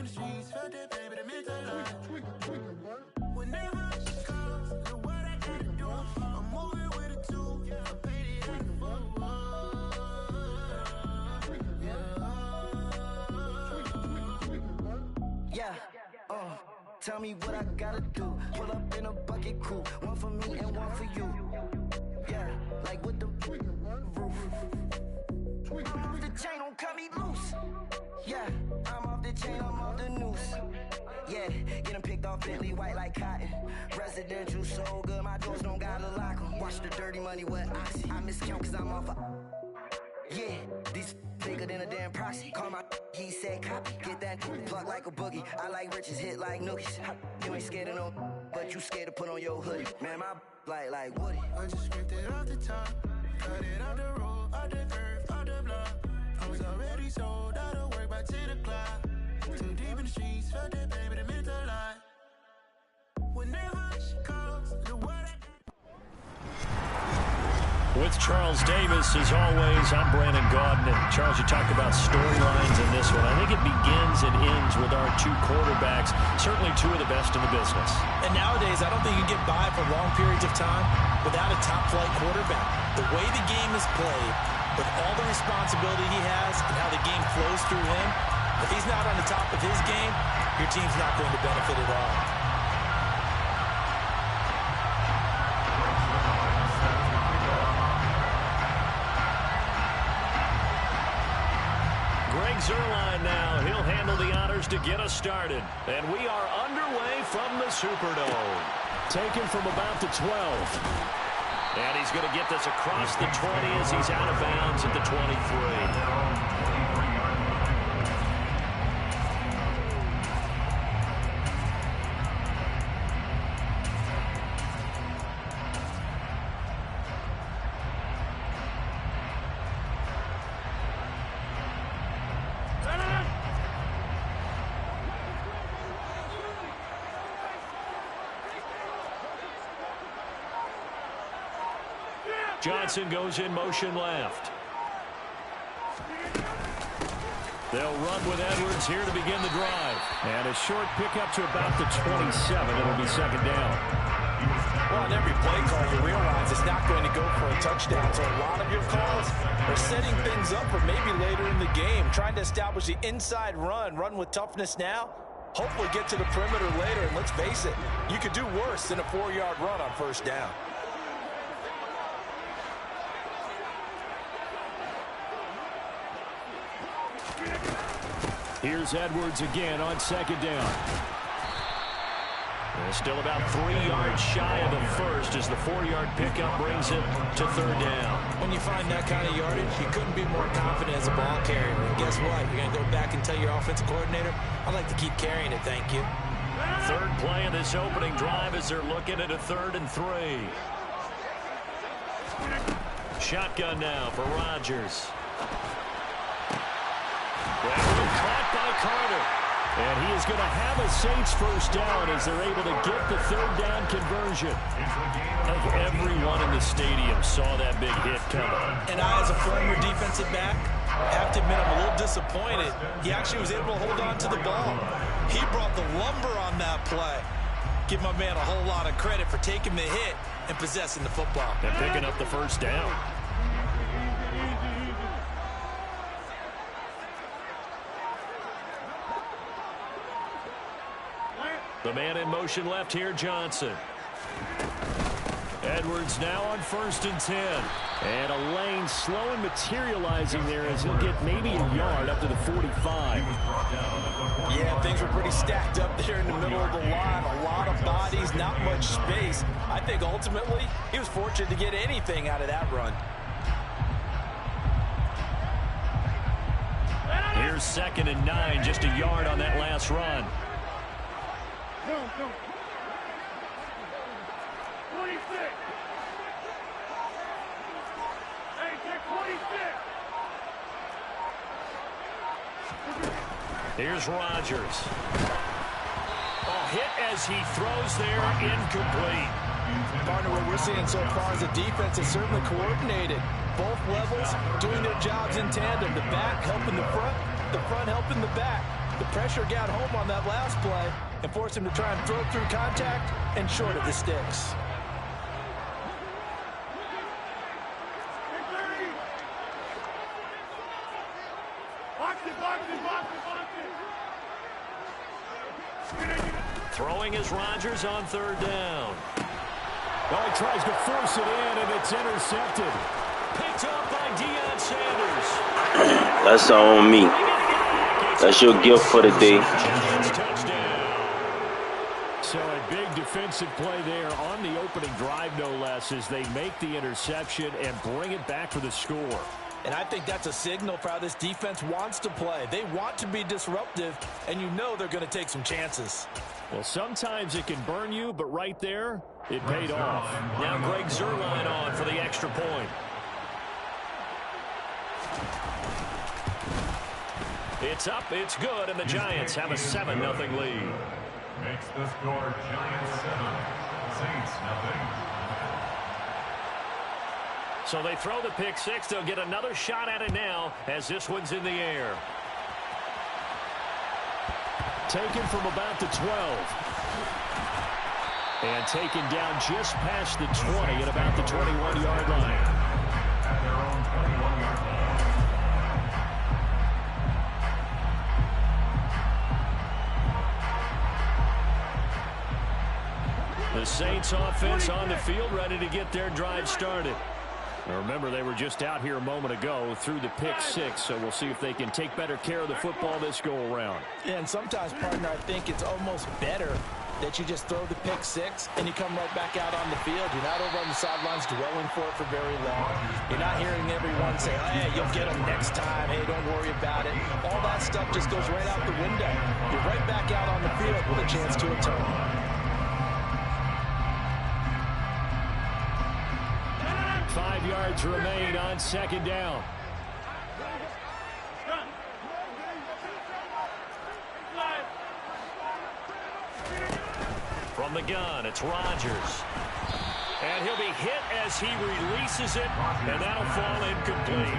the streets, felt that baby, that meant a lot. Whenever she calls, look what I gotta do. I'm moving with a two, I paid it out the fuck. Yeah, tell me what I gotta do. Pull up in a bucket crew, one for me and one for you. Yeah, like with the roof. I'm off the chain, don't cut me loose. Yeah, I'm off the chain, I'm off the noose. Yeah, getting picked off Bentley white like cotton. Residential so good, my doors don't gotta lock 'em. Watch the dirty money with oxy. I miscount cause I'm off a... Yeah, these bigger than a damn proxy. Call my he said copy. Get that plug like a boogie. I like riches, hit like nookies. You ain't scared of no, but you scared to put on your hoodie. Man, my like Woody. I just scraped it off the top, cut it off the road, off the curve, off the block. I was already sold out of work by 10 o'clock. Too deep in the streets, felt that baby, that meant a lot. Whenever she calls, look what I... With Charles Davis, as always, I'm Brandon Gaudin. And Charles, you talked about storylines in this one. I think it begins and ends with our two quarterbacks, certainly two of the best in the business. And nowadays, I don't think you can get by for long periods of time without a top-flight quarterback. The way the game is played, with all the responsibility he has and how the game flows through him, if he's not on the top of his game, your team's not going to benefit at all. Zerline now. He'll handle the honors to get us started. And we are underway from the Superdome. Taken from about the 12. And he's going to get this across the 20 as he's out of bounds at the 23. Johnson goes in motion left. They'll run with Edwards here to begin the drive. And a short pickup to about the 27. It'll be second down. Well, on every play call, you realize it's not going to go for a touchdown. So a lot of your calls are setting things up for maybe later in the game, trying to establish the inside run with toughness now. Hopefully get to the perimeter later. And let's face it, you could do worse than a 4-yard run on first down. Here's Edwards again on second down. And still about 3 yards shy of the first as the 4-yard pickup brings it to third down. When you find that kind of yardage, you couldn't be more confident as a ball carrier. And guess what? You're going to go back and tell your offensive coordinator, I'd like to keep carrying it, thank you. Third play of this opening drive as they're looking at a 3rd and 3. Shotgun now for Rodgers. Caught by Carter. And he is going to have a Saints first down as they're able to get the 3rd down conversion. I think everyone in the stadium saw that big hit coming. And I, as a former defensive back, have to admit I'm a little disappointed. He actually was able to hold on to the ball. He brought the lumber on that play. Give my man a whole lot of credit for taking the hit and possessing the football. And picking up the first down. The man in motion left here, Johnson. Edwards now on 1st and 10. And a lane slow and materializing there as he'll get maybe a yard up to the 45. Yeah, things were pretty stacked up there in the middle of the line. A lot of bodies, not much space. I think ultimately he was fortunate to get anything out of that run. Here's 2nd and 9, just a yard on that last run. Go. 26. Hey, take 26. Here's Rodgers. Hit as he throws there, incomplete. Partner, what we're seeing so far is the defense is certainly coordinated. Both levels doing their jobs in tandem. The back helping the front helping the back. The pressure got home on that last play and forced him to try and throw through contact and short of the sticks. Throwing is Rodgers on third down. Oh, he tries to force it in, and it's intercepted. Picked up by Deion Sanders. That's on me. That's your gift for the day. So a big defensive play there on the opening drive, no less, as they make the interception and bring it back for the score. And I think that's a signal for how this defense wants to play. They want to be disruptive, and you know they're going to take some chances. Well, sometimes it can burn you, but right there, it paid off. Now Greg Zuerlein on for the extra point. It's up, it's good, and the Giants have a 7-0 lead. Makes the score Giants 7, Saints 0. So they throw the pick six. They'll get another shot at it now as this one's in the air. Taken from about the 12. And taken down just past the 20 at about the 21-yard line. At their own 21-yard line. The Saints offense on the field, ready to get their drive started. Now remember, they were just out here a moment ago through the pick six, so we'll see if they can take better care of the football this go around. Yeah, and sometimes, partner, I think it's almost better that you just throw the pick six and you come right back out on the field. You're not over on the sidelines dwelling for it for very long. You're not hearing everyone say, hey, you'll get them next time. Hey, don't worry about it. All that stuff just goes right out the window. You're right back out on the field with a chance to atone. 5 yards remain on second down. From the gun, it's Rodgers. And he'll be hit as he releases it, and that'll fall incomplete.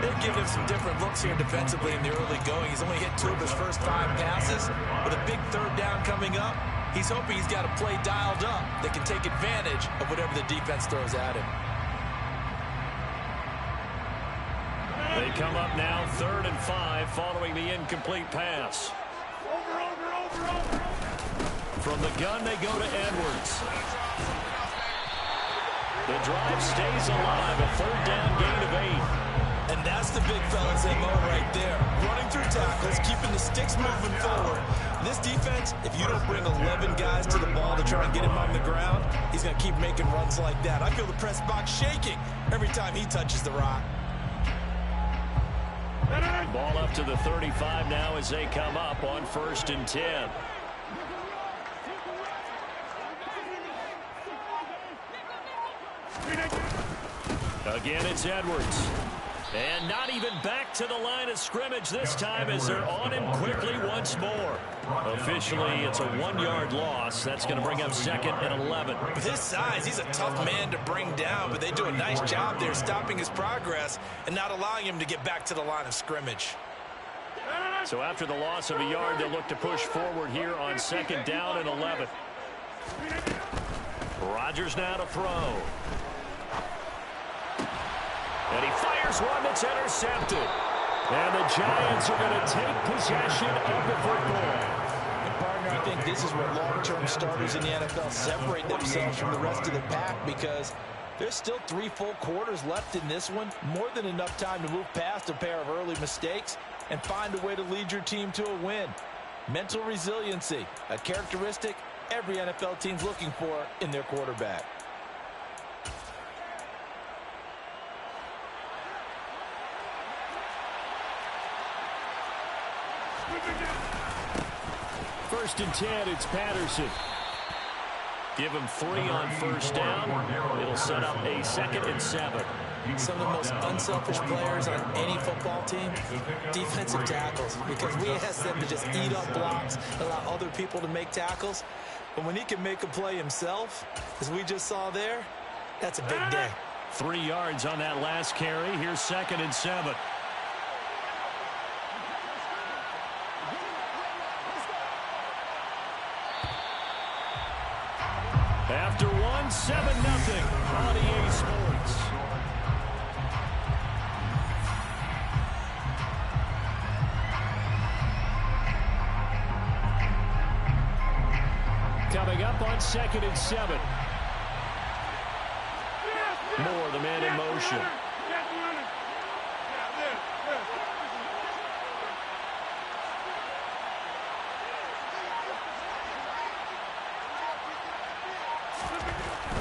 They've given him some different looks here defensively in the early going. He's only hit 2 of his first 5 passes. With a big third down coming up, he's hoping he's got a play dialed up that can take advantage of whatever the defense throws at him. They come up now 3rd and 5 following the incomplete pass. From the gun, they go to Edwards. The drive stays alive, a 3rd down gain of 8. And that's the big fella's MO right there. Running through tackles, keeping the sticks moving forward. This defense, if you don't bring 11 guys to the ball to try and get him on the ground, he's going to keep making runs like that. I feel the press box shaking every time he touches the rock. Ball up to the 35 now as they come up on 1st and 10. Again, it's Edwards. And not even back to the line of scrimmage this time as they're on him quickly once more. Officially, it's a 1-yard loss. That's going to bring up 2nd and 11. With his size, he's a tough man to bring down, but they do a nice job there stopping his progress and not allowing him to get back to the line of scrimmage. So after the loss of a yard, they'll look to push forward here on 2nd down and 11. Rodgers now to throw. And he fires one that's intercepted. And the Giants are going to take possession of the football. And partner, I think this is where long-term starters in the NFL separate themselves from the rest of the pack, because there's still 3 full quarters left in this one. More than enough time to move past a pair of early mistakes and find a way to lead your team to a win. Mental resiliency, a characteristic every NFL team's looking for in their quarterback. First and 10, it's Patterson. Give him 3 on 1st down. It'll set up a 2nd and 7. Some of the most unselfish players on any football team, defensive tackles, because we ask them to just eat up blocks, allow other people to make tackles. But when he can make a play himself, as we just saw there, that's a big day. 3 yards on that last carry. Here's 2nd and 7. After one, 7-0 on EA Sports. Coming up on 2nd and 7. Moore, the man in motion.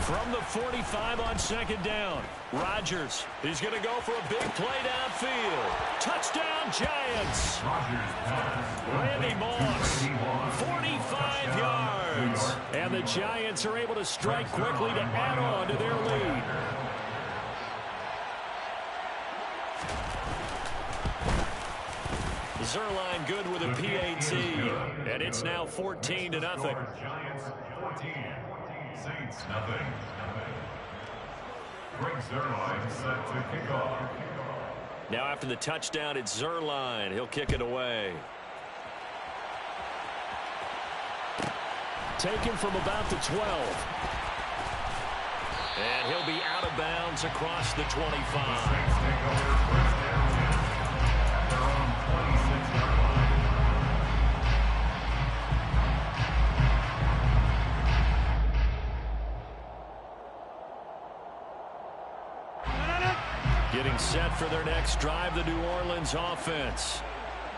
From the 45 on 2nd down, Rodgers is going to go for a big play downfield. Touchdown, Giants. Randy Moss, 45 yards. And the Giants are able to strike quickly to add on to their lead. Zerline good with a PAT. And it's now 14-0. Giants 14. Saints nothing. Greg Zerline set to kick off. Now after the touchdown, it's Zerline. He'll kick it away. Taken from about the 12. And he'll be out of bounds across the 25. The Saints take over first down at their own 26-yard line. Getting set for their next drive, the New Orleans offense.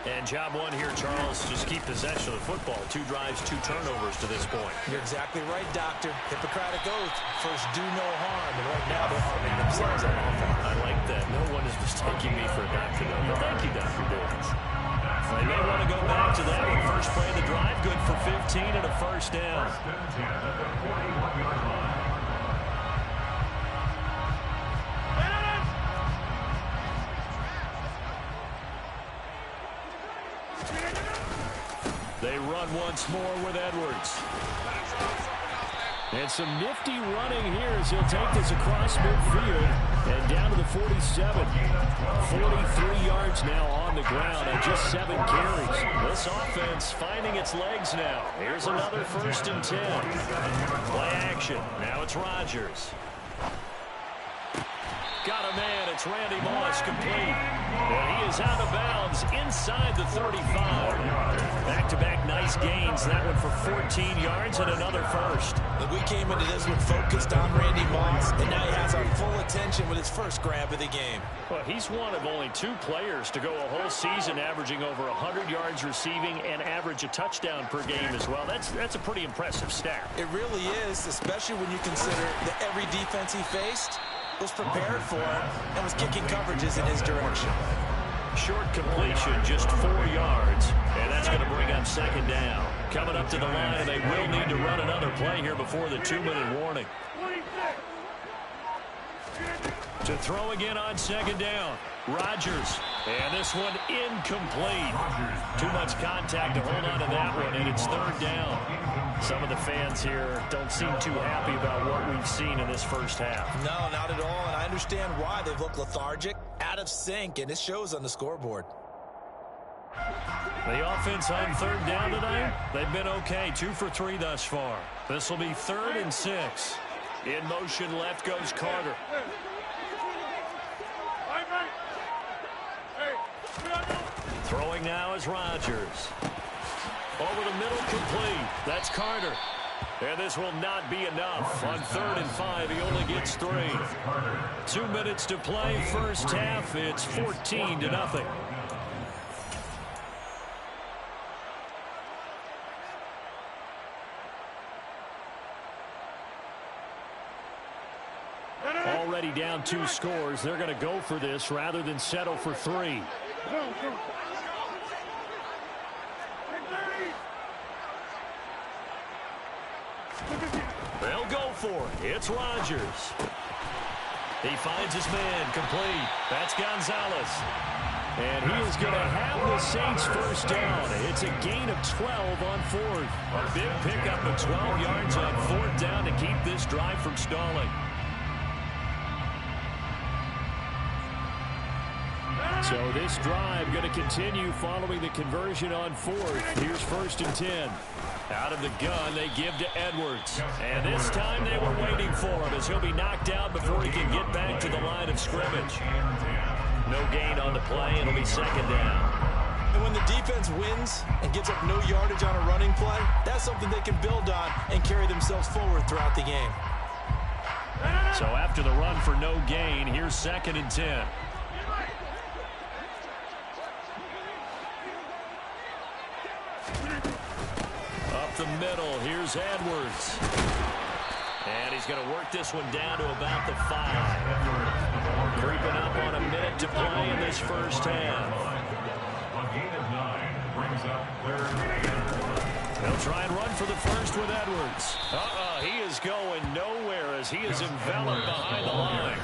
And job one here, Charles, just keep possession of the football. 2 drives, 2 turnovers to this point. You're exactly right, Doctor. Hippocratic oath. First, do no harm. And right now, they're harming themselves on offense. I like that. No one is mistaking me for a doctor, though. But thank you, Dr. Davis. They may want to go back to that one. First play of the drive, good for 15 and a first down. First and 10 at the 41-yard line. They run once more with Edwards. And some nifty running here as he'll take this across midfield and down to the 47. 43 yards now on the ground and just 7 carries. This offense finding its legs now. Here's another 1st and 10. Play action. Now it's Rodgers. Got a man. It's Randy Moss complete. And he is out of bounds inside the 35. Back-to-back nice gains. That one for 14 yards and another first. We came into this one focused on Randy Moss, and now he has our full attention with his first grab of the game. Well, he's one of only 2 players to go a whole season averaging over 100 yards receiving and average a touchdown per game as well. That's a pretty impressive stat. It really is, especially when you consider that every defense he faced was prepared for him and was kicking coverages in his direction. Short completion, just 4 yards, and that's going to bring up 2nd down. Coming up to the line, and they will need to run another play here before the 2-minute warning. To throw again on 2nd down, Rodgers, and this one incomplete. Too much contact to hold on to that one, and it's 3rd down. Some of the fans here don't seem too happy about what we've seen in this first half. No, not at all, and I understand why. They've looked lethargic, out of sync, and it shows on the scoreboard. The offense on 3rd down tonight, they've been okay. 2 for 3 thus far. This will be 3rd and 6. In motion, left goes Carter. Throwing now is Rodgers. Over the middle, complete. That's Carter. And this will not be enough. On 3rd and 5, he only gets 3. 2 minutes to play, first half. It's 14-0. Already down 2 scores. They're going to go for this rather than settle for 3. They'll go for it. It's Rodgers. He finds his man, complete. That's Gonzalez. And he is going to have the Saints first down. It's a gain of 12 on 4th. A big pickup of 12 yards on 4th down to keep this drive from stalling. So this drive going to continue following the conversion on fourth. Here's 1st and 10. Out of the gun, they give to Edwards. And this time they were waiting for him as he'll be knocked out before he can get back to the line of scrimmage. No gain on the play. It'll be 2nd down. And when the defense wins and gives up no yardage on a running play, that's something they can build on and carry themselves forward throughout the game. So after the run for no gain, here's 2nd and 10. Up the middle, here's Edwards. And he's going to work this one down to about the 5. Creeping up on a minute to play in this first half. A gain of 9 brings up 3rd and 8. They'll try and run for the first with Edwards. He is going nowhere as he is enveloped behind the line.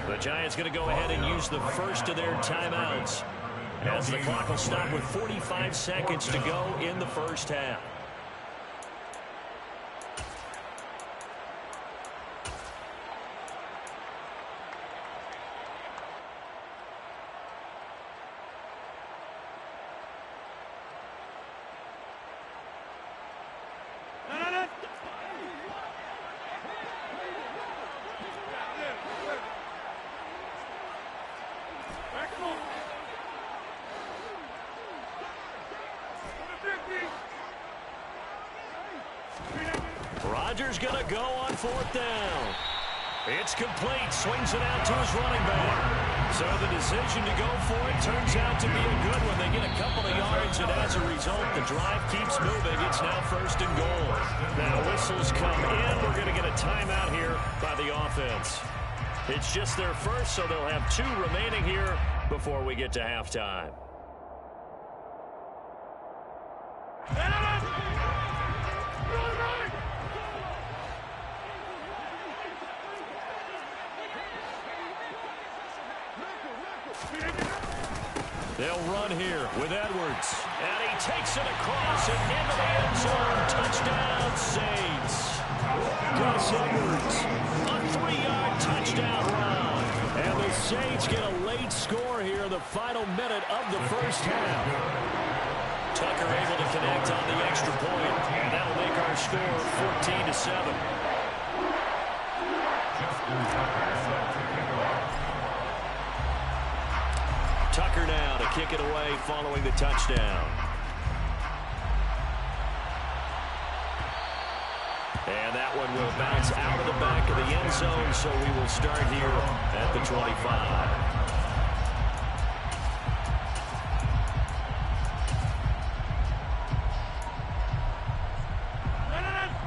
The Giants going to go ahead and use the first of their timeouts, as the clock will stop with 45 seconds to go in the first half. Rodgers going to go on 4th down. It's complete. Swings it out to his running back. So the decision to go for it turns out to be a good one. They get a couple of yards, and as a result, the drive keeps moving. It's now 1st and goal. Now whistles come in. We're going to get a timeout here by the offense. It's just their first, so they'll have 2 remaining here before we get to halftime. They'll run here with Edwards. And he takes it across and into the end zone. Touchdown, Saints. Gus Edwards, a 3-yard touchdown run. And the Saints get a late score here in the final minute of the first half. Tucker able to connect on the extra point. And that'll make our score 14-7. Tucker now to kick it away following the touchdown. And that one will bounce out of the back of the end zone, so we will start here at the 25.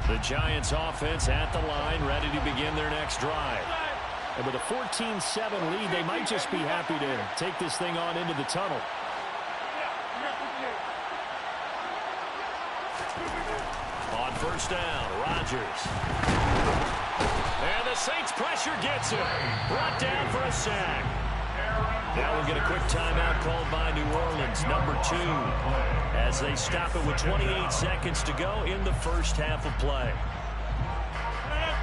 The Giants offense at the line, ready to begin their next drive. And with a 14-7 lead, they might just be happy to take this thing on into the tunnel. On 1st down, Rodgers. And the Saints pressure gets him. Brought down for a sack. Now we'll get a quick timeout called by New Orleans, number 2, as they stop it with 28 seconds to go in the first half of play.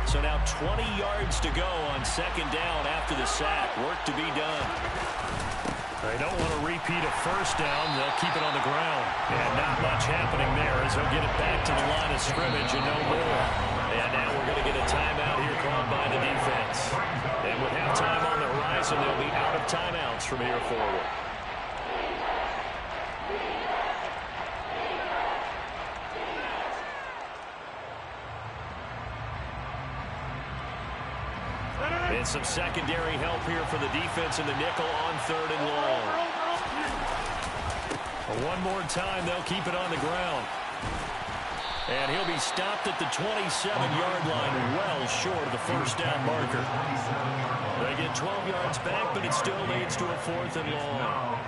So now 20 yards to go on 2nd down after the sack. Work to be done. They don't want to repeat a 1st down. They'll keep it on the ground. And not much happening there as they'll get it back to the line of scrimmage and no more. And now we're going to get a timeout here called by the defense. And with halftime on the horizon, they'll be out of timeouts from here forward. And some secondary help here for the defense in the nickel on 3rd and long. One more time, they'll keep it on the ground. And he'll be stopped at the 27-yard line, well short of the 1st down marker. They get 12 yards back, but it still leads to a 4th and long.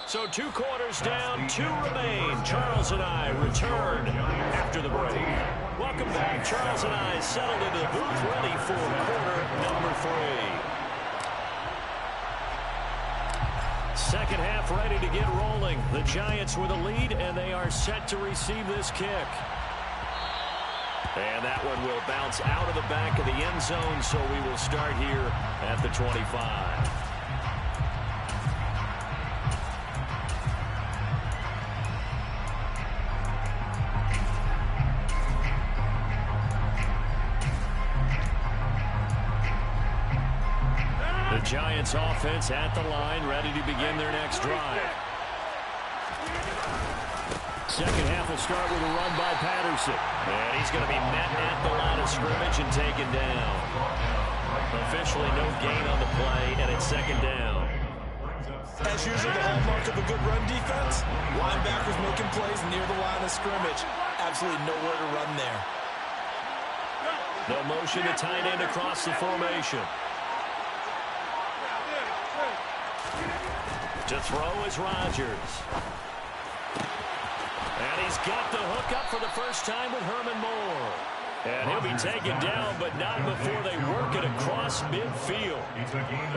So 2 quarters down, 2 remain. Charles and I return after the break. Welcome back. Charles and I settled into the booth, ready for quarter number 3. Second half ready to get rolling. The Giants with a lead, and they are set to receive this kick. And that one will bounce out of the back of the end zone, so we will start here at the 25. The Giants offense at the line, ready to begin their next drive. Second half will start with a run by Patterson. And he's going to be met at the line of scrimmage and taken down. Officially no gain on the play, and it's second down. As usual, the hallmark of a good run defense, linebackers making plays near the line of scrimmage. Absolutely nowhere to run there. No motion to tight end across the formation. To throw is Rodgers. And he's got the hook up for the first time with Herman Moore. And he'll be taken down, but not before they work it across midfield.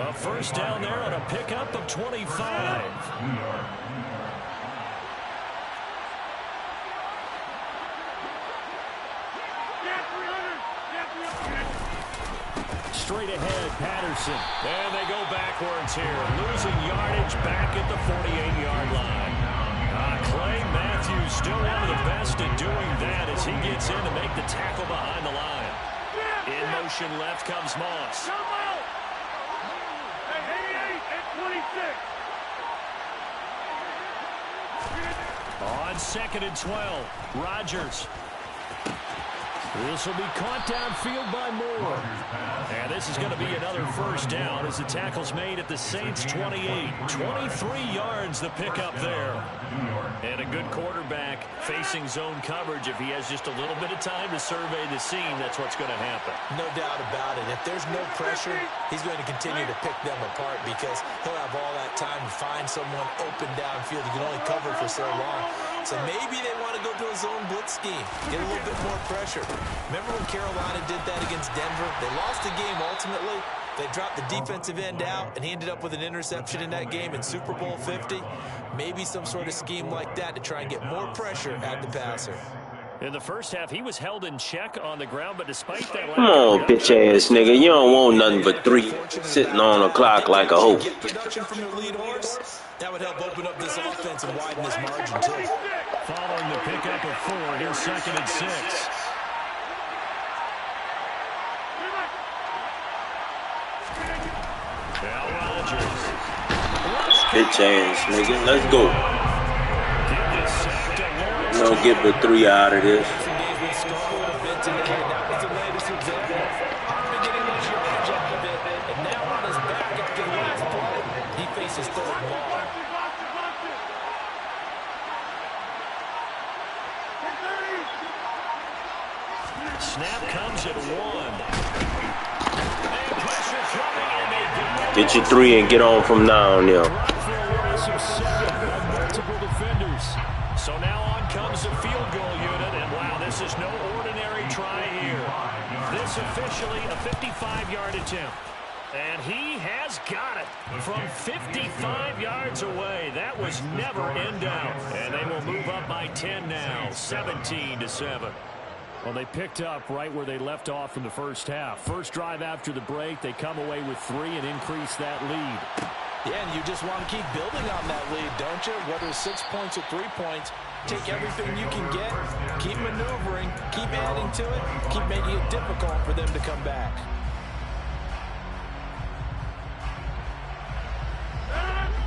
A first down there on a pickup of 25. Straight ahead, Patterson. And they go backwards here. Losing yardage back at the 48-yard line. Clay Matthews still one of the best at doing that as he gets in to make the tackle behind the line. In motion left comes Moss. On 2nd and 12, Rodgers. This will be caught downfield by Moore. And this is going to be another first down as the tackle's made at the Saints' 28. 23 yards the pickup there. And a good quarterback facing zone coverage. If he has just a little bit of time to survey the scene, that's what's going to happen. No doubt about it. If there's no pressure, he's going to continue to pick them apart because he'll have all that time to find someone open downfield. He can only cover for so long. So maybe they want to go to a zone blitz scheme, get a little bit more pressure. Remember when Carolina did that against Denver? They lost the game ultimately. They dropped the defensive end out, and he ended up with an interception in that game in Super Bowl 50. Maybe some sort of scheme like that to try and get more pressure at the passer. In the first half, he was held in check on the ground, but despite that... Come on, bitch-ass nigga. You don't want nothing but 3 sitting on the clock like a hoe. Get production from their lead horse. That would help open up this offense and widen this margin, too. Following the pickup of 4, here's 2nd and 6. Now Rodgers. Bitch ass nigga. Let's go. You don't get but 3 out of this. Snap comes at 1. Get your 3 and get on from now on there. So now on comes the field goal unit, and wow, this is no ordinary try here. This officially a 55-yard attempt. And he has got it from 55 yards away. That was never in doubt. And they will move up by 10 now, 17-7. Well, they picked up right where they left off in the first half. First drive after the break, they come away with 3 and increase that lead. Yeah, and you just want to keep building on that lead, don't you? Whether it's 6 points or 3 points, take everything you can get, keep maneuvering, keep adding to it, keep making it difficult for them to come back.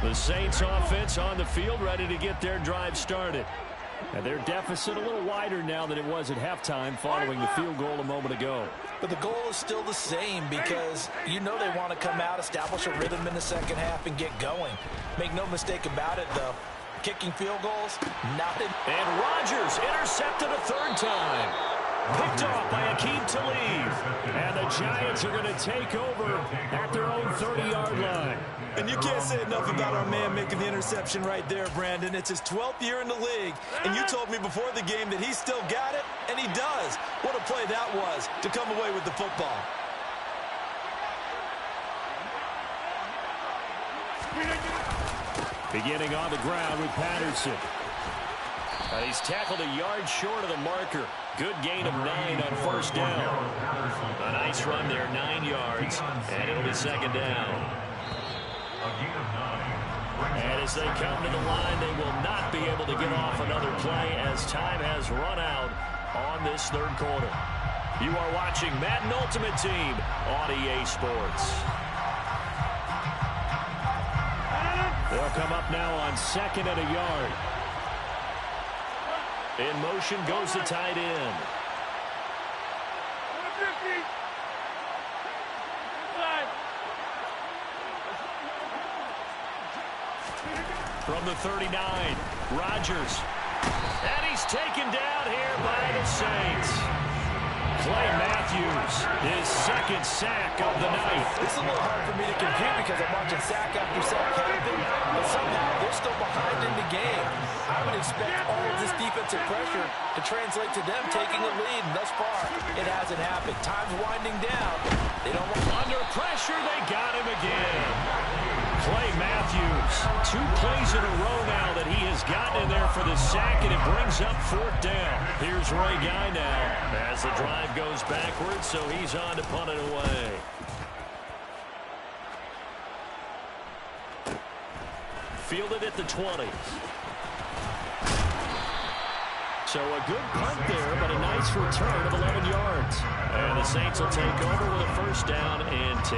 The Saints offense on the field ready to get their drive started. And their deficit a little wider now than it was at halftime following the field goal a moment ago. But the goal is still the same because you know they want to come out, establish a rhythm in the second half, and get going. Make no mistake about it, though. Kicking field goals, not in. And Rodgers intercepted a 3rd time. Picked off by Akeem Talib. And the Giants are going to take over at their own 30-yard line. And you can't say enough about our man making the interception right there, Brandon. It's his 12th year in the league, and you told me before the game that he still got it, and he does. What a play that was to come away with the football. Beginning on the ground with Patterson. He's tackled a yard short of the marker. Good gain of 9 on first down. A nice run there, 9 yards, and it'll be second down. And as they come to the line, they will not be able to get off another play as time has run out on this third quarter. You are watching Madden Ultimate Team on EA Sports. They'll come up now on second and a yard. In motion goes the tight end. From the 39, Rodgers. And he's taken down here by the Saints. Clay Matthews, his second sack of the night. It's a little hard for me to compute because I'm watching sack after sack happen, but somehow they're still behind in the game. I would expect all of this defensive pressure to translate to them taking a lead, and thus far, it hasn't happened. Time's winding down. They don't want under pressure. They got him again. Clay Matthews, 2 plays in a row now that he has gotten in there for the sack, and it brings up fourth down. Here's Ray Guy now as the drive goes backwards, so he's on to punt it away. Fielded at the 20. So a good punt there, but a nice return of 11 yards. And the Saints will take over with a first down and 10.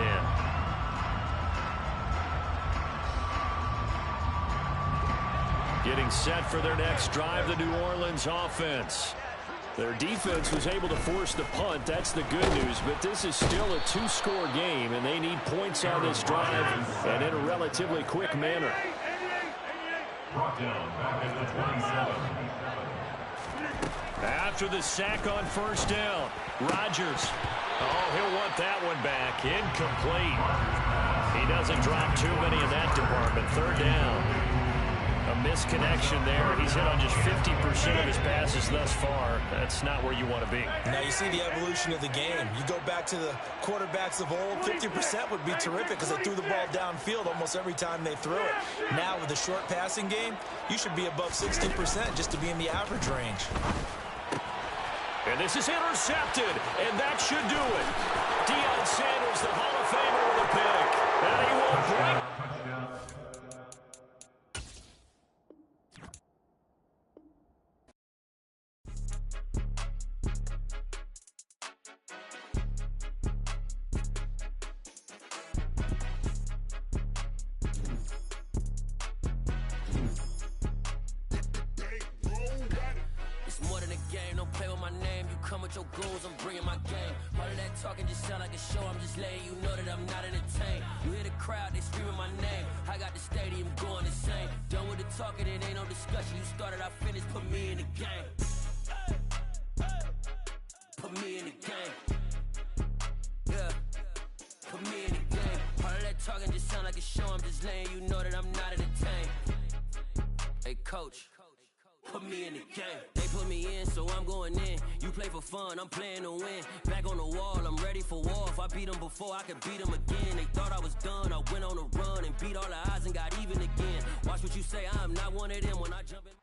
Getting set for their next drive, the New Orleans offense. Their defense was able to force the punt. That's the good news, but this is still a 2-score game, and they need points on this drive and in a relatively quick manner. Brought down back at the 27. After the sack on first down, Rodgers. Oh, he'll want that one back. Incomplete. He doesn't drop too many in that department. Third down. A misconnection there. He's hit on just 50% of his passes thus far. That's not where you want to be. Now you see the evolution of the game. You go back to the quarterbacks of old, 50% would be terrific because they threw the ball downfield almost every time they threw it. Now with the short passing game, you should be above 60% just to be in the average range. And this is intercepted, and that should do it. Deion Sanders, the Hall of Famer, with a pick. And he will break. Your goals, I'm bringing my game. All of that talking just sound like a show. I'm just letting you know that I'm not entertained. You hear the crowd, they screaming my name. I got the stadium going insane. Done with the talking, it ain't no discussion. You started, I finished, put me in the game. Put me in the game. Yeah. Put me in the game. All of that talking just sound like a show. I'm just letting you know that I'm not entertained. Hey, coach. Put me in the game. They put me in, so I'm going in. You play for fun, I'm playing to win. Back on the wall, I'm ready for war. If I beat them before, I could beat them again. They thought I was done, I went on a run and beat all the odds and got even again. Watch what you say, I'm not one of them when I jump in.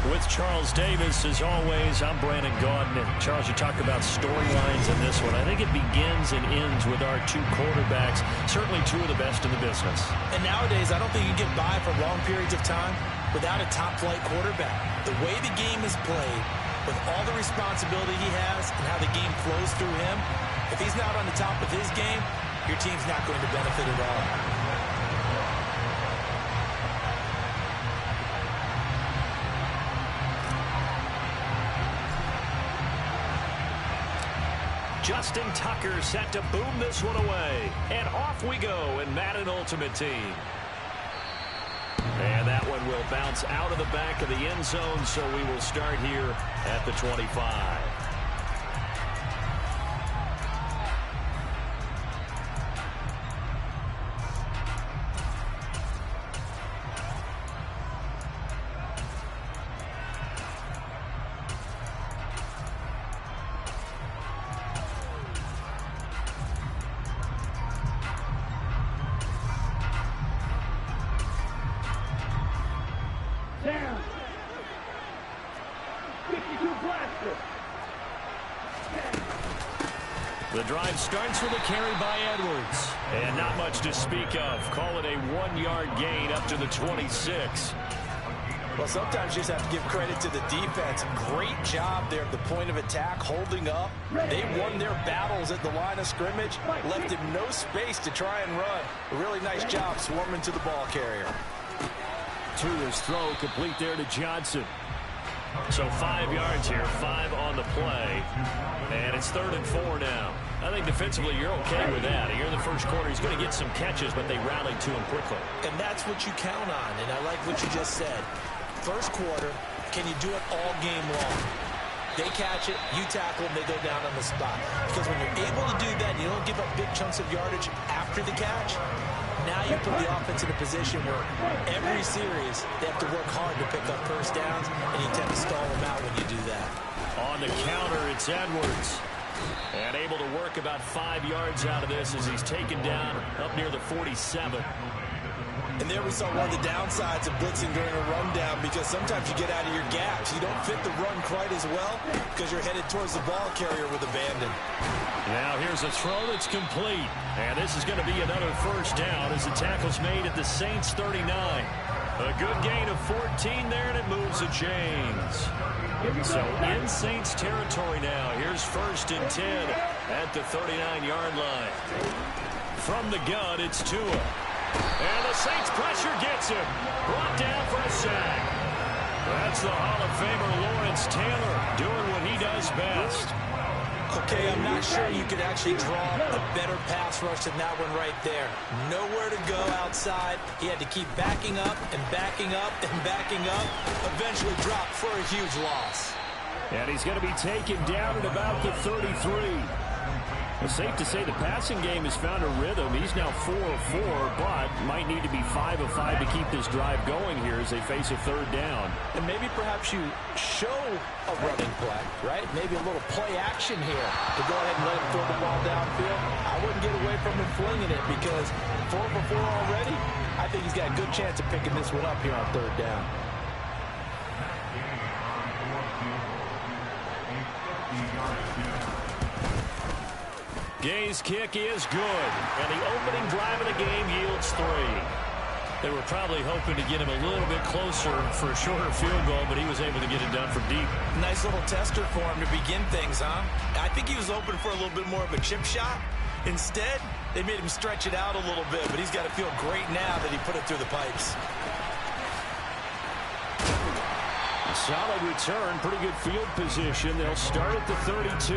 With Charles Davis, as always, I'm Brandon Gaudin. And Charles, you talked about storylines in this one. I think it begins and ends with our 2 quarterbacks, certainly 2 of the best in the business. And nowadays, I don't think you can get by for long periods of time without a top-flight quarterback. The way the game is played, with all the responsibility he has and how the game flows through him, if he's not on the top of his game, your team's not going to benefit at all. Justin Tucker set to boom this one away. And off we go in Madden Ultimate Team. And that one will bounce out of the back of the end zone, so we will start here at the 25. Down. The drive starts with a carry by Edwards. And not much to speak of. Call it a 1-yard gain up to the 26. Well, sometimes you just have to give credit to the defense. Great job there at the point of attack, holding up. They won their battles at the line of scrimmage, left him no space to try and run. A really nice job swarming to the ball carrier. To his throw, complete there to Johnson. So 5 yards here, 5 on the play. And it's 3rd and 4 now. I think defensively you're okay with that. Here in the first quarter, he's going to get some catches, but they rallied to him quickly. And that's what you count on, and I like what you just said. First quarter, can you do it all game long? They catch it, you tackle them, they go down on the spot. Because when you're able to do that, you don't give up big chunks of yardage after the catch, now you put the offense in a position where every series they have to work hard to pick up first downs, and you tend to stall them out when you do that. On the counter, it's Edwards. And able to work about 5 yards out of this as he's taken down up near the 47. And there we saw one of the downsides of blitzing during a rundown, because sometimes you get out of your gaps. You don't fit the run quite as well because you're headed towards the ball carrier with abandon. Now here's a throw that's complete. And this is going to be another first down as the tackle's made at the Saints 39. A good gain of 14 there, and it moves the chains. So in Saints territory now. Here's 1st and 10 at the 39-yard line. From the gun, it's Tua. And the Saints pressure gets him. Brought down for a sack. That's the Hall of Famer Lawrence Taylor doing what he does best. Okay, I'm not sure you could actually draw a better pass rush than that one right there. Nowhere to go outside. He had to keep backing up and backing up and backing up. Eventually dropped for a huge loss. And he's going to be taken down at about the 33. It's safe to say the passing game has found a rhythm. He's now 4 of 4, but might need to be 5 of 5 to keep this drive going here as they face a 3rd down. And maybe perhaps you show a running play, right? Maybe a little play action here to go ahead and let him throw the ball downfield. I wouldn't get away from him flinging it, because 4 for 4 already, I think he's got a good chance of picking this one up here on 3rd down. Gay's kick is good, and the opening drive of the game yields 3. They were probably hoping to get him a little bit closer for a shorter field goal, but he was able to get it done from deep. Nice little tester for him to begin things, huh? I think he was hoping for a little bit more of a chip shot. Instead, they made him stretch it out a little bit, but he's got to feel great now that he put it through the pipes. Solid return, pretty good field position. They'll start at the 32.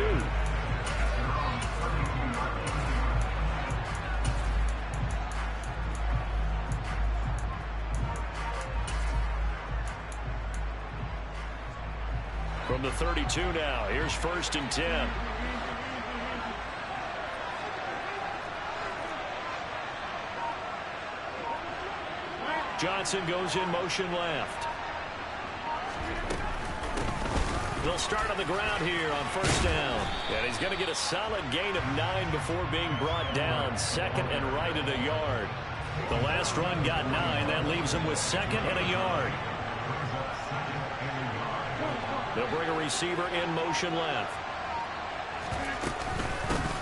From the 32 now, here's 1st and 10. Johnson goes in motion left. They'll start on the ground here on 1st down. And he's going to get a solid gain of 9 before being brought down. 2nd and right at a yard. The last run got 9. That leaves him with 2nd and a yard. They'll bring a receiver in motion left.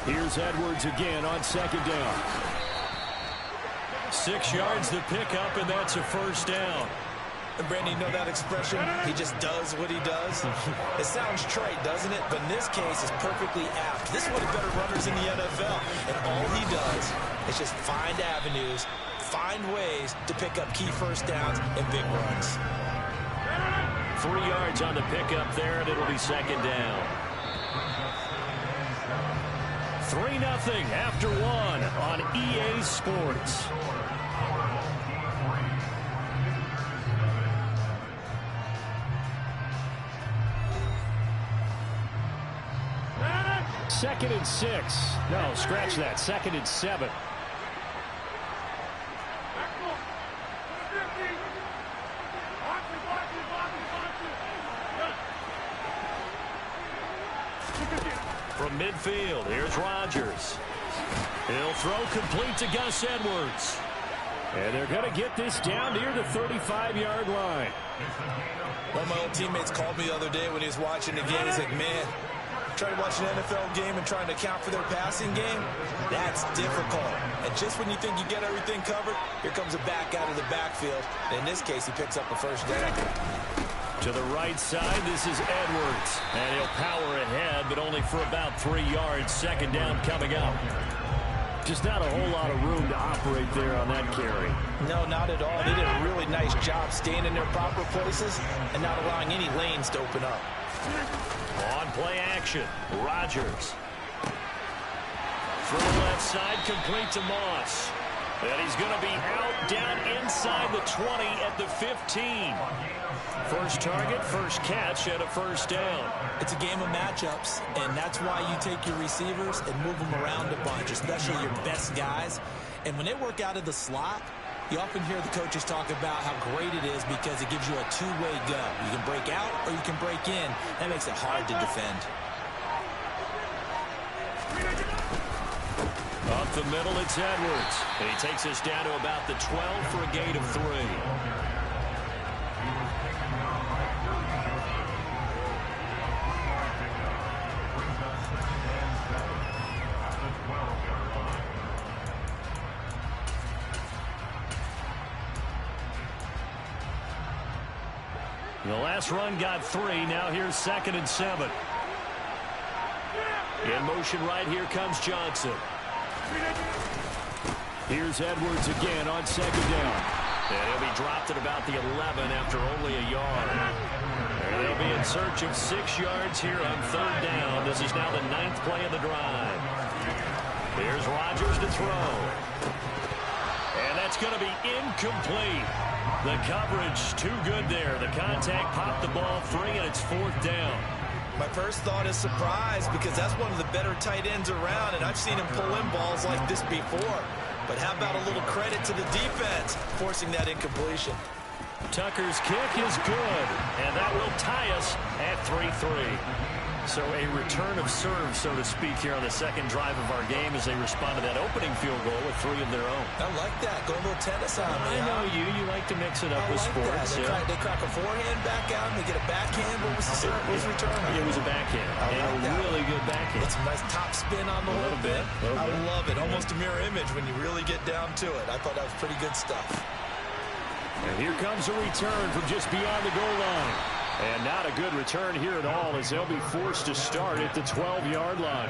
Here's Edwards again on 2nd down. 6 yards the pickup, and that's a 1st down. And Brandon, you know that expression? He just does what he does. It sounds trite, doesn't it? But in this case, it's perfectly apt. This is one of the better runners in the NFL. And all he does is just find avenues, find ways to pick up key 1st downs and big runs. 3 yards on the pickup there, and it'll be 2nd down. 3-0 after 1 on EA Sports. Second and 6. No, scratch that. 2nd and 7. From midfield, here's Rodgers. He'll throw complete to Gus Edwards. And they're going to get this down near the 35-yard line. One of my old teammates called me the other day when he was watching the game. He's like, man, trying to watch an NFL game and trying to account for their passing game, that's difficult. And just when you think you get everything covered, here comes a back out of the backfield. And in this case, he picks up a first down. To the right side, this is Edwards. And he'll power ahead, but only for about 3 yards. Second down coming up. Just not a whole lot of room to operate there on that carry. No, not at all. They did a really nice job staying in their proper places and not allowing any lanes to open up. On play action, Rodgers. From the left side, complete to Moss. And he's going to be out down inside the 20 at the 15. First target, first catch, and a first down. It's a game of matchups, and that's why you take your receivers and move them around a bunch, especially your best guys. And when they work out of the slot, you often hear the coaches talk about how great it is because it gives you a two-way go. You can break out or you can break in. That makes it hard to defend. Up the middle, it's Edwards. And he takes us down to about the 12 for a gain of 3. The last run got 3. Now here's 2nd and 7. In motion right here comes Johnson. Here's Edwards again on 2nd down. And he'll be dropped at about the 11 after only a yard. And they'll be in search of 6 yards here on 3rd down. This is now the 9th play of the drive. Here's Rodgers to throw. And that's going to be incomplete. The coverage too good there. The contact popped the ball free, and it's 4th down. My first thought is surprise because that's one of the better tight ends around, and I've seen him pull in balls like this before. But how about a little credit to the defense forcing that incompletion? Tucker's kick is good, and that will tie us at 3-3. So a return of serve, so to speak, here on the second drive of our game as they respond to that opening field goal with 3 of their own. I like that. Go a little tennis on me. I know you. You like to mix it up with sports. They crack a forehand back out, and they get a backhand. What was the serve? What was the return? It was a backhand. And a really good backhand. It's a nice top spin on the whole bit. I love it. Almost a mirror image when you really get down to it. I thought that was pretty good stuff. And here comes a return from just beyond the goal line. And not a good return here at all as they'll be forced to start at the 12-yard line.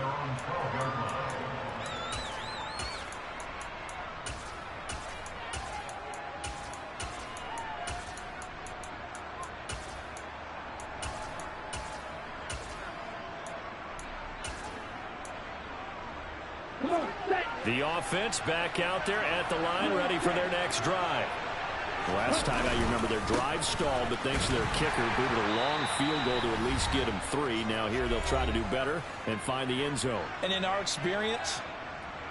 The offense back out there at the line, ready for their next drive. Last time out, you remember their drive stalled, but thanks to their kicker, booted a long field goal to at least get them 3. Now here they'll try to do better and find the end zone. And in our experience,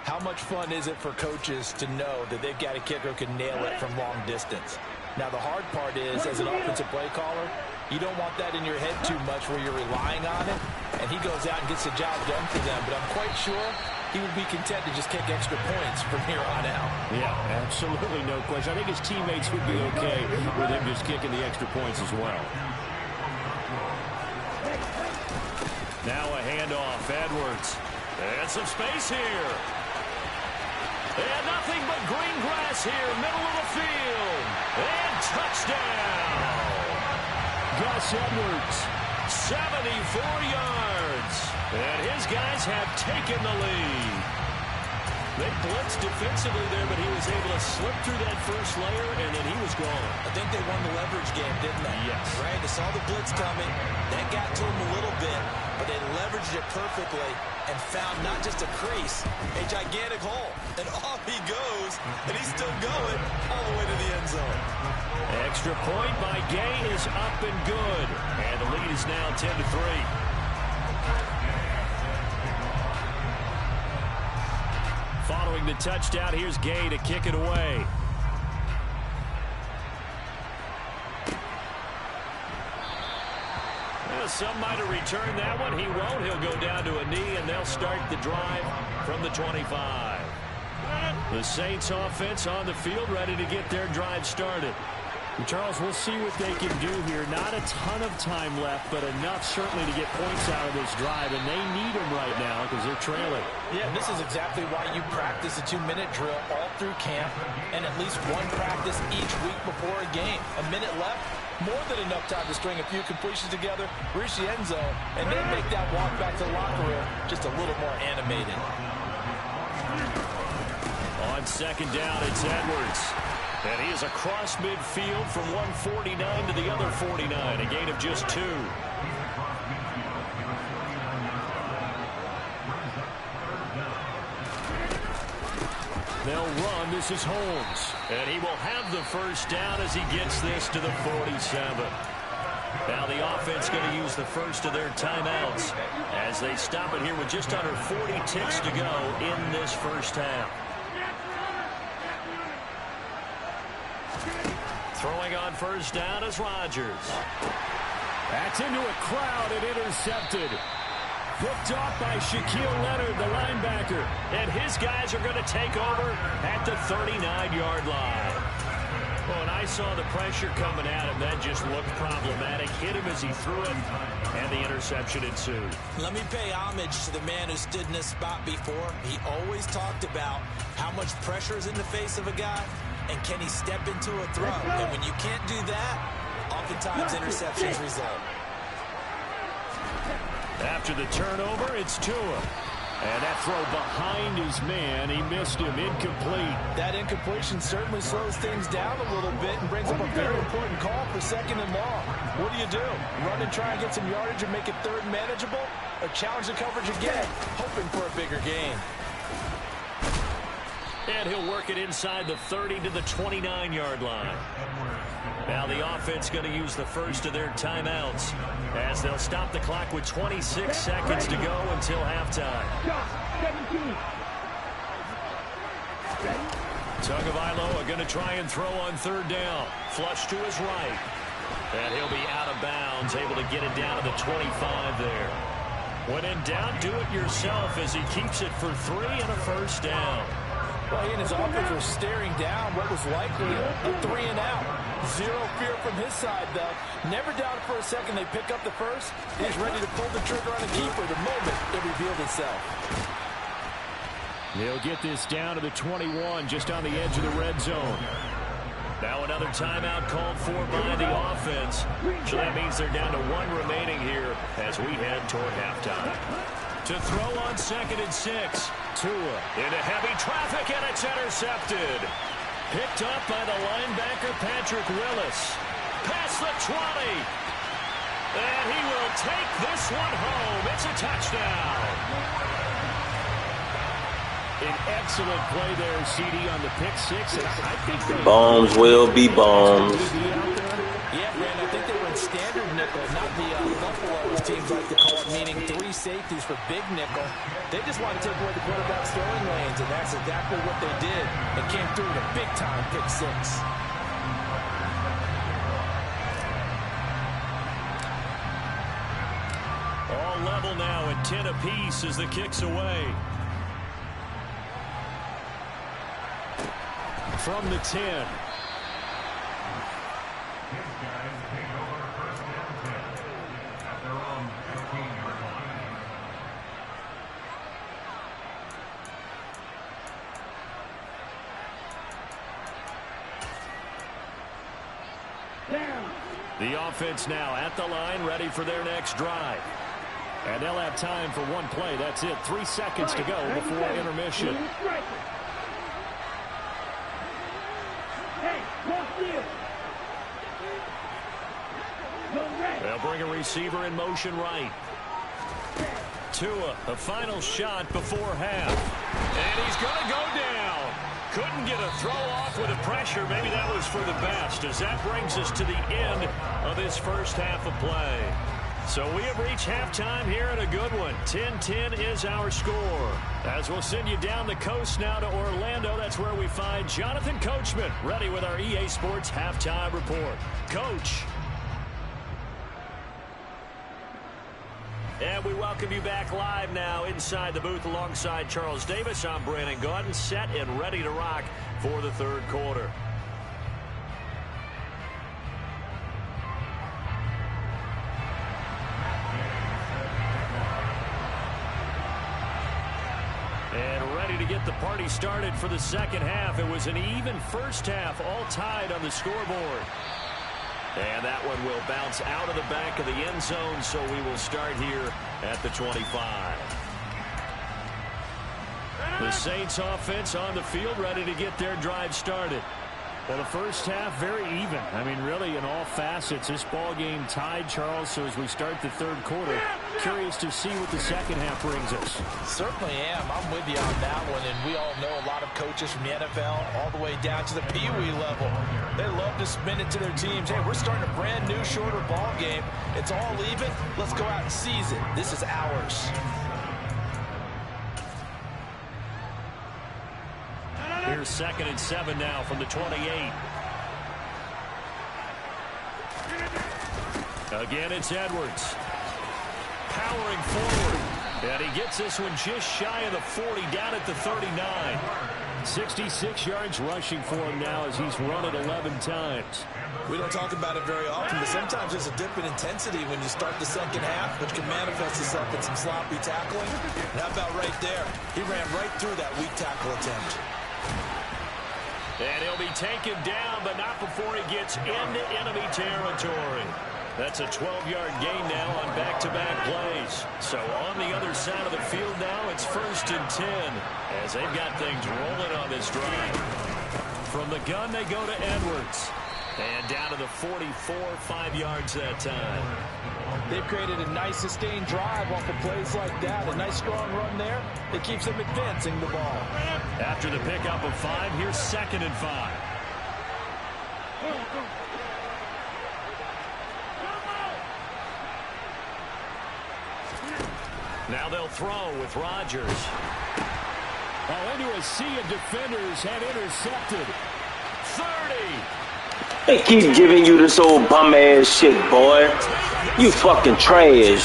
how much fun is it for coaches to know that they've got a kicker who can nail it from long distance? Now the hard part is, as an offensive play caller, you don't want that in your head too much where you're relying on it, and he goes out and gets the job done for them. But I'm quite sure he would be content to just kick extra points from here on out. Yeah, absolutely no question. I think his teammates would be okay with him just kicking the extra points as well. Now a handoff, Edwards. And some space here. And nothing but green grass here, middle of the field. And touchdown. Gus Edwards, 74 yards. And his guys have taken the lead. They blitzed defensively there, but he was able to slip through that first layer, and then he was gone. I think they won the leverage game, didn't they? Yes. Right? They saw the blitz coming. That got to them a little bit, but they leveraged it perfectly and found not just a crease, a gigantic hole. And off he goes, and he's still going all the way to the end zone. Extra point by Gay is up and good. And the lead is now 10-3. Following the touchdown, here's Gay to kick it away. Well, some might have returned that one. He won't. He'll go down to a knee, and they'll start the drive from the 25. The Saints offense on the field, ready to get their drive started. Charles, we'll see what they can do here. Not a ton of time left, but enough certainly to get points out of this drive, and they need them right now because they're trailing. Yeah, this is exactly why you practice a 2-minute drill all through camp and at least one practice each week before a game. A minute left, more than enough time to string a few completions together, reach the end zone, and then make that walk back to the locker room just a little more animated. On second down, it's Edwards. And he is across midfield from 149 to the other 49, a gain of just 2. They'll run. This is Holmes. And he will have the first down as he gets this to the 47. Now the offense going to use the first of their timeouts as they stop it here with just under 40 ticks to go in this first half. Throwing on first down is Rodgers. That's into a crowd and intercepted. Picked off by Shaquille Leonard, the linebacker. And his guys are going to take over at the 39-yard line. Well, and I saw the pressure coming at him. That just looked problematic. Hit him as he threw it, and the interception ensued. Let me pay homage to the man who stood in this spot before. He always talked about how much pressure is in the face of a guy, and can he step into a throw? And when you can't do that, oftentimes interceptions result. After the turnover, it's Tua. And that throw behind his man, he missed him, incomplete. That incompletion certainly slows things down a little bit and brings up a very important call for second and long. What do? Run and try and get some yardage and make it third manageable? Or challenge the coverage again, hoping for a bigger gain? And he'll work it inside the 30 to the 29-yard line. Now the offense going to use the first of their timeouts as they'll stop the clock with 26 seconds to go until halftime. Tagovailoa going to try and throw on third down. Flush to his right. And he'll be out of bounds, able to get it down to the 25 there. When in doubt, do it yourself as he keeps it for 3 and a first down. Well, he and his offense were staring down what was likely a 3 and out. Zero fear from his side, though. Never doubted for a second they pick up the first. He's ready to pull the trigger on a keeper the moment it revealed itself. They'll get this down to the 21, just on the edge of the red zone. Now another timeout called for by the offense. So that means they're down to 1 remaining here as we head toward halftime. To throw on second and 6. Tua into heavy traffic, and it's intercepted. Picked up by the linebacker, Patrick Willis. Past the 20. And he will take this one home. It's a touchdown. An excellent play there, CD, on the pick 6. And I think bombs will be bombs. Yeah, Brandon, I think they were in standard nickel, not the Buffalo teams like to call it, meaning 3 safeties for big nickel. They just want to take away the quarterback's throwing lanes, and that's exactly what they did. It came through with a big-time pick 6. All level now at 10 apiece as the kick's away. From the 10. The offense now at the line, ready for their next drive. And they'll have time for 1 play. That's it. 3 seconds to go before intermission. They'll bring a receiver in motion right. Tua, the final shot before half. And he's going to go down. Couldn't get a throw off with the pressure. Maybe that was for the best, as that brings us to the end of this first half of play. So we have reached halftime here at a good one. 10-10 is our score. As we'll send you down the coast now to Orlando, that's where we find Jonathan Coachman, ready with our EA Sports Halftime Report. Coach. And we welcome you back live now inside the booth alongside Charles Davis. I'm Brandon Gaudin, set and ready to rock for the third quarter. And ready to get the party started for the second half. It was an even first half, all tied on the scoreboard. And that one will bounce out of the back of the end zone, so we will start here at the 25. The Saints offense on the field, ready to get their drive started. Well, the first half, very even. I mean, really, in all facets, this ball game tied, Charles. So as we start the third quarter, curious to see what the second half brings us. Certainly am. I'm with you on that one. And we all know a lot of coaches from the NFL all the way down to the Pee Wee level. They love to spin it to their teams. Hey, we're starting a brand new, shorter ball game. It's all even. Let's go out and seize it. This is ours. Here's 2nd and 7 now from the 28. Again, it's Edwards. Powering forward. And he gets this one just shy of the 40, down at the 39. 66 yards rushing for him now as he's run it 11 times. We don't talk about it very often, but sometimes there's a dip in intensity when you start the second half, which can manifest itself in some sloppy tackling. And how about right there? He ran right through that weak tackle attempt. And he'll be taken down, but not before he gets into enemy territory. That's a 12-yard gain now on back-to-back plays. So on the other side of the field now, it's 1st and 10 as they've got things rolling on this drive. From the gun, they go to Edwards. And down to the 44, 5 yards that time. They've created a nice sustained drive off of plays like that. A nice strong run there. It keeps them advancing the ball. After the pickup of 5, here's 2nd and 5. Now they'll throw with Rodgers. Oh, into a sea of defenders, had intercepted. 30. They keep giving you this old bum ass shit, boy. You fucking trash.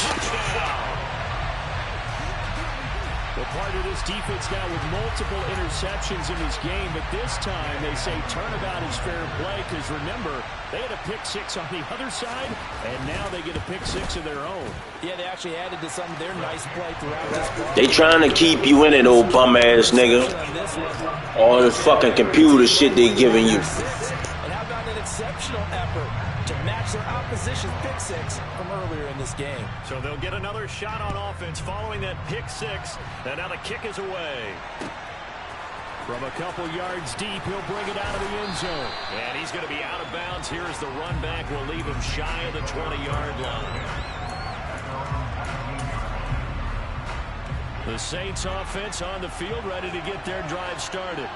Well, part of this defense now with multiple interceptions in this game, but this time they say turnabout is fair play because remember, they had a pick 6 on the other side, and now they get a pick 6 of their own. Yeah, they actually added to some of their nice play throughout this ball. They trying to keep you in it, old bum ass nigga. All this fucking computer shit they giving you. And how about an exceptional effort to match their opposition's pick 6 from earlier in this game. So they'll get another shot on offense following that pick 6, and now the kick is away. From a couple yards deep, he'll bring it out of the end zone. And he's going to be out of bounds. Here's the run back. Will leave him shy of the 20-yard line. The Saints offense on the field, ready to get their drive started.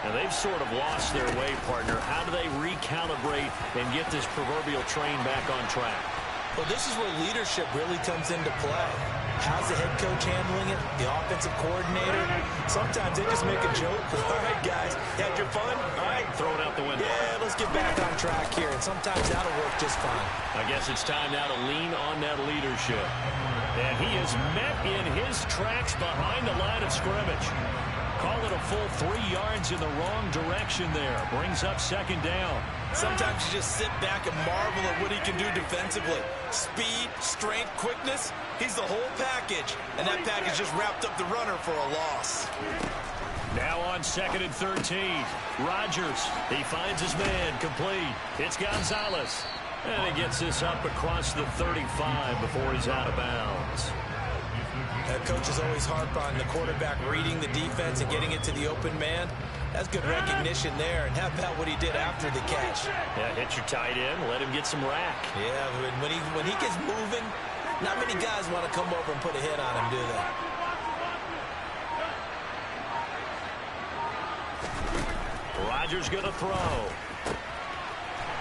And they've sort of lost their way, partner. How do they recalibrate and get this proverbial train back on track? Well, this is where leadership really comes into play. How's the head coach handling it? The offensive coordinator? Sometimes they just make a joke. All right, guys, you had your fun? All right. Throw it out the window. Yeah, let's get back on track here. And sometimes that'll work just fine. I guess it's time now to lean on that leadership. And he is met in his tracks behind the line of scrimmage. Call it a full 3 yards in the wrong direction there. Brings up 2nd down. Sometimes you just sit back and marvel at what he can do defensively. Speed, strength, quickness. He's the whole package. And that package just wrapped up the runner for a loss. Now on 2nd and 13. Rodgers, he finds his man, complete. It's Gonzalez. And he gets this up across the 35 before he's out of bounds. Coaches always harp on the quarterback reading the defense and getting it to the open man. That's good recognition there. And how about what he did after the catch? Yeah, hit your tight end, let him get some rack. Yeah, when he gets moving, not many guys want to come over and put a hit on him, do they? Rodgers going to throw.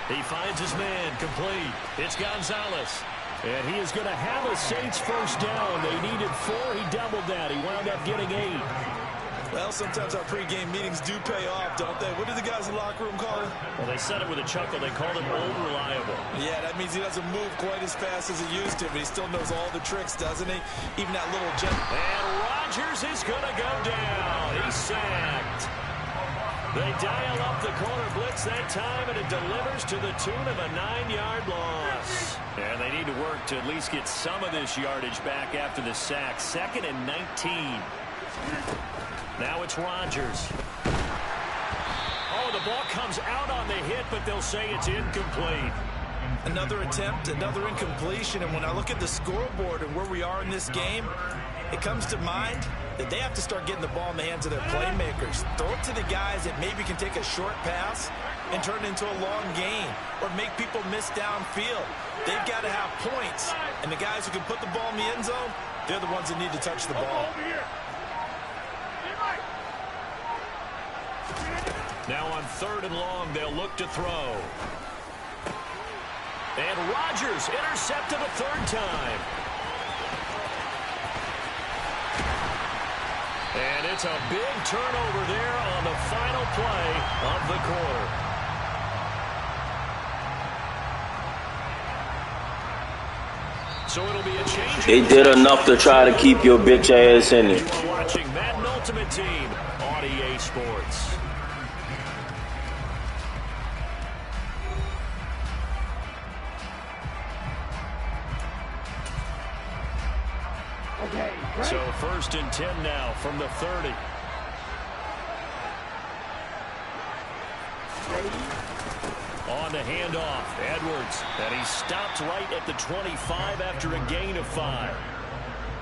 He finds his man, complete. It's Gonzalez. And he is going to have a Saints first down. They needed 4. He doubled that. He wound up getting 8. Well, sometimes our pregame meetings do pay off, don't they? What do the guys in the locker room call it? Well, they said it with a chuckle. They called him old reliable. Yeah, that means he doesn't move quite as fast as he used to, but he still knows all the tricks, doesn't he? Even that little jet. And Rodgers is going to go down. He's sacked. They dial up the corner blitz that time, and it delivers to the tune of a 9-yard loss. And they need to work to at least get some of this yardage back after the sack. 2nd and 19. Now it's Rodgers. Oh, the ball comes out on the hit, but they'll say it's incomplete. Another attempt, another incompletion, and when I look at the scoreboard and where we are in this game, it comes to mind that they have to start getting the ball in the hands of their playmakers. Throw it to the guys that maybe can take a short pass and turn it into a long gain or make people miss downfield. They've got to have points, and the guys who can put the ball in the end zone, they're the ones that need to touch the ball. Now on 3rd and long, they'll look to throw. And Rodgers intercepted a 3rd time. And it's a big turnover there on the final play of the quarter. So it'll be a change. They did enough to try to keep your bitch ass in it. You are watching Madden Ultimate Team on EA Sports. So 1st and 10 now from the 30. On the handoff, Edwards. And he stopped right at the 25 after a gain of 5.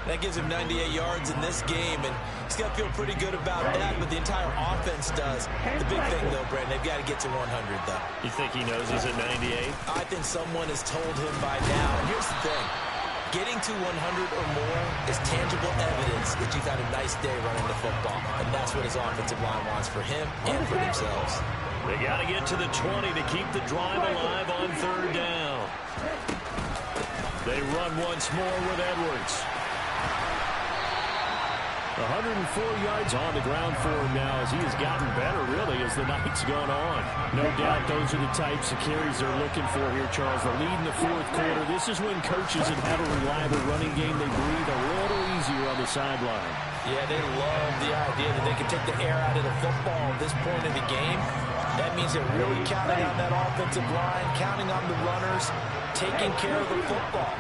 That gives him 98 yards in this game, and he's got to feel pretty good about that, but the entire offense does. The big thing, though, Brandon, they've got to get to 100, though. You think he knows he's at 98? I think someone has told him by now. And here's the thing. Getting to 100 or more is tangible evidence that you've had a nice day running the football, and that's what his offensive line wants for him and for themselves. They got to get to the 20 to keep the drive alive on 3rd down. They run once more with Edwards. 104 yards on the ground for him now as he has gotten better, really, as the night's gone on. No doubt those are the types of carries they're looking for here, Charles. The lead in the 4th quarter. This is when coaches that have a reliable running game, they breathe a little easier on the sideline. Yeah, they love the idea that they can take the air out of the football at this point in the game. That means they're really counting on that offensive line, counting on the runners, taking care of the football.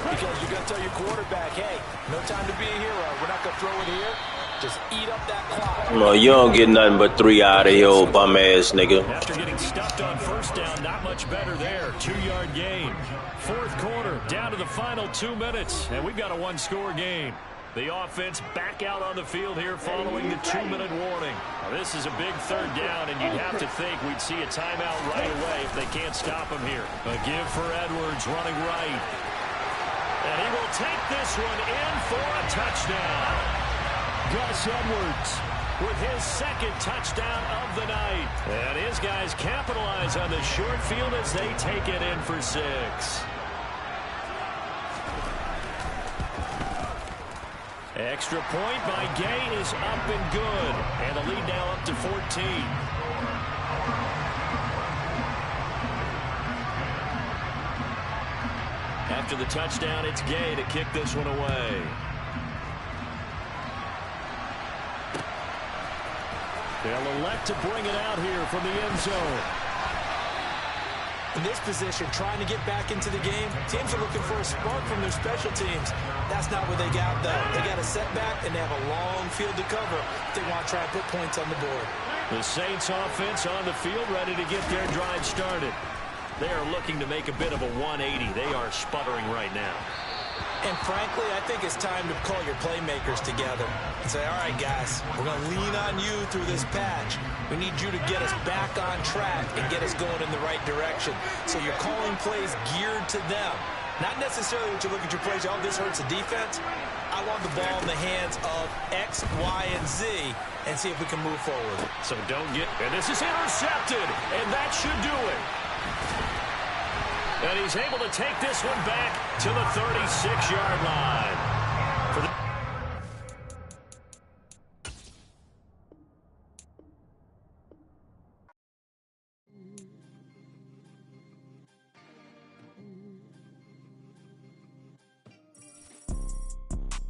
Because you're going to tell your quarterback, hey, no time to be a hero. We're not going to throw it here. Just eat up that clock. No, you don't get nothing but 3 out of here, old bum-ass nigga. After getting stuffed on 1st down, not much better there. 2-yard gain. 4th quarter, down to the final 2 minutes. And we've got a 1-score game. The offense back out on the field here following the 2-minute warning. Now, this is a big 3rd down, and you'd have to think we'd see a timeout right away if they can't stop him here. A give for Edwards running right. And he will take this one in for a touchdown. Gus Edwards with his 2nd touchdown of the night. And his guys capitalize on the short field as they take it in for 6. Extra point by Gay is up and good. And the lead now up to 14. After the touchdown, it's Gay to kick this one away. They'll elect to bring it out here from the end zone. In this position, trying to get back into the game, teams are looking for a spark from their special teams. That's not what they got, though. They got a setback, and they have a long field to cover if they want to try and put points on the board. The Saints offense on the field, ready to get their drive started. They are looking to make a bit of a 180. They are sputtering right now. And frankly, I think it's time to call your playmakers together and say, all right, guys, we're going to lean on you through this patch. We need you to get us back on track and get us going in the right direction. So you're calling plays geared to them. Not necessarily what you look at your plays, oh, this hurts the defense. I want the ball in the hands of X, Y, and Z and see if we can move forward. So don't get, and this is intercepted, and that should do it. And he's able to take this one back to the 36-yard line.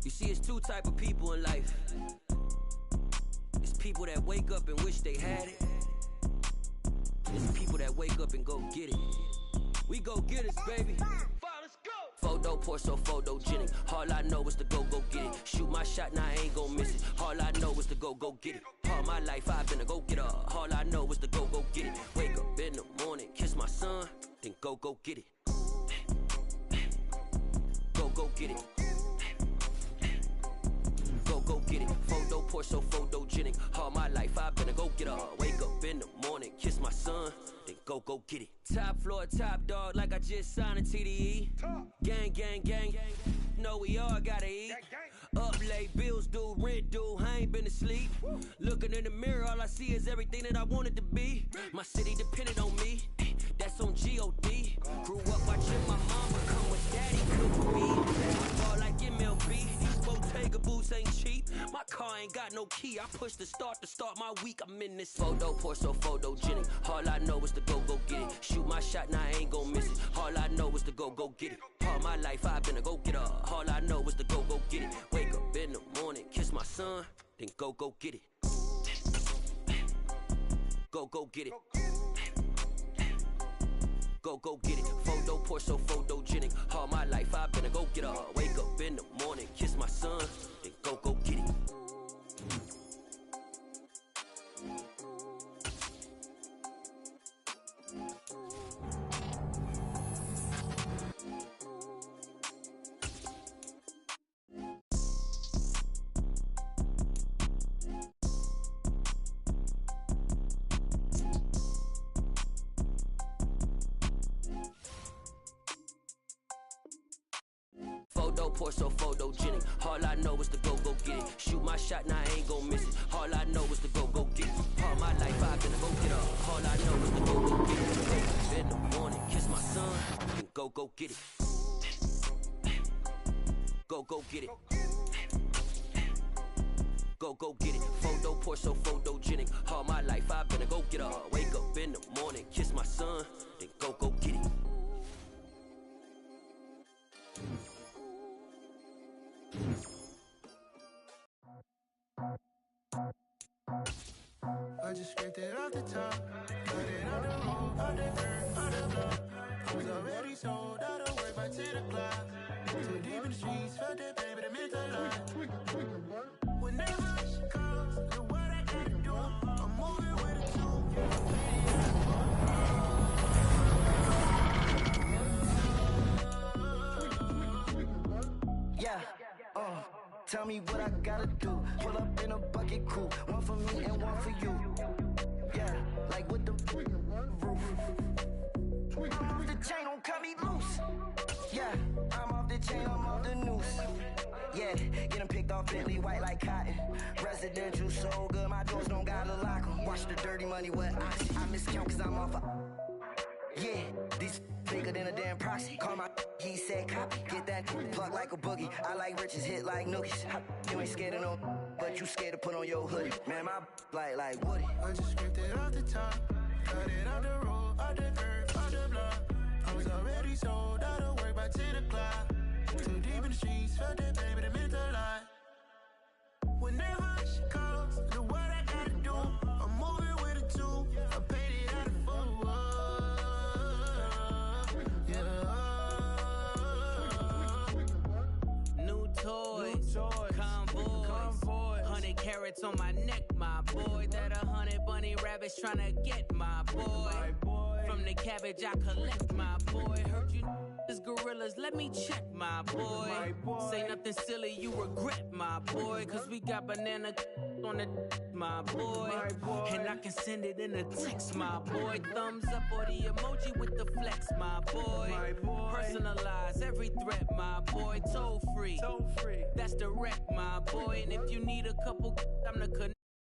You see, it's two type of people in life. It's people that wake up and wish they had it. It's people that wake up and go get it. We go get it, baby. Photo poor, so photogenic. All I know is to go get it. Shoot my shot, now I ain't gon' miss it. All I know is to go get it. All my life I've been a go getter. All I know is to go get it. Wake up in the morning, kiss my son, then go get it. Go get it. Go get it. Photo poor, so photogenic. All my life I've been a go getter. Wake up in the morning, kiss my son, then go get it. Top floor, top dog, like I just signed a TDE. Gang. Know we all gotta eat. Up late, bills due, rent due, I ain't been asleep. Looking in the mirror, all I see is everything that I wanted to be. My city depended on me, that's on G.O.D. Grew up watching my mom become what daddy could for me. Ball like MLB, these Bottega boots ain't cheap. My car ain't got no key, I push the start to start my week. I'm in this photo poor, so photogenic. All I know is to go get it. Shoot my shot, now I ain't gon' miss it. All I know is to go get it. All my life I've been a go getter. All I know is to go get it. Wake up in the morning, kiss my son, then go get it. Go get it. Go get it. Photo poor, so photogenic. All my life I've been a go getter. Wake up in the morning, kiss my son, then go get it. Photo poor, so photogenic. All I know is to go get it. Shoot my shot, now I ain't gon' miss it. All I know is to go get it. All my life I've been a go getter. All I know is to go get it. Wake up in the morning, kiss my son, and go get it. Go get it. Go get it. Photo poor, so photogenic. All my life I've been a go getter. Wake up in the morning, kiss my son, then go get it. I just scraped it off the top, cut it on the road, on the dirt, on the block. I was already sold, out of work by 10 o'clock. Too deep in the streets, felt that baby, that meant a lot. Whenever she calls, look what I gotta do. I'm moving with a two. Yeah, tell me what I gotta do. Pull up in a bucket crew, one for me and one for you. Yeah, like with the roof. I'm off the chain, don't cut me loose. Yeah, I'm off the chain, I'm off the noose. Yeah, get them picked off Bentley, white like cotton. Residential, so good, my doors don't gotta lock 'em. Watch the dirty money with oxy. I miscount cause I'm off a... Yeah, these bigger than a damn proxy. Call my he said copy. Get that plug like a boogie. I like riches, hit like nookies. You ain't scared of no, but you scared to put on your hoodie. Man, my like Woody. I just scraped it off the top, cut it on the road, on the dirt, on the block. I was already sold, out of work by 10 o'clock. Too deep in the streets, felt that baby, that meant a lot. Whenever she calls, look what I gotta do. I'm moving with a two, I paid it out of full. New toys, convoys, 100 carats on my neck, my boy. That 100 bunny rabbits tryna get my boy. From the cabbage I collect, my boy. Heard you is gorillas, let me check, my boy. Say nothing silly, you regret, my boy. Cause we got banana on the my boy. And I can send it in a text, my boy. Thumbs up or the emoji with the flex, my boy. Personalize every threat, my boy. Toll free, that's direct, my boy. And if you need a couple, I'm the connect.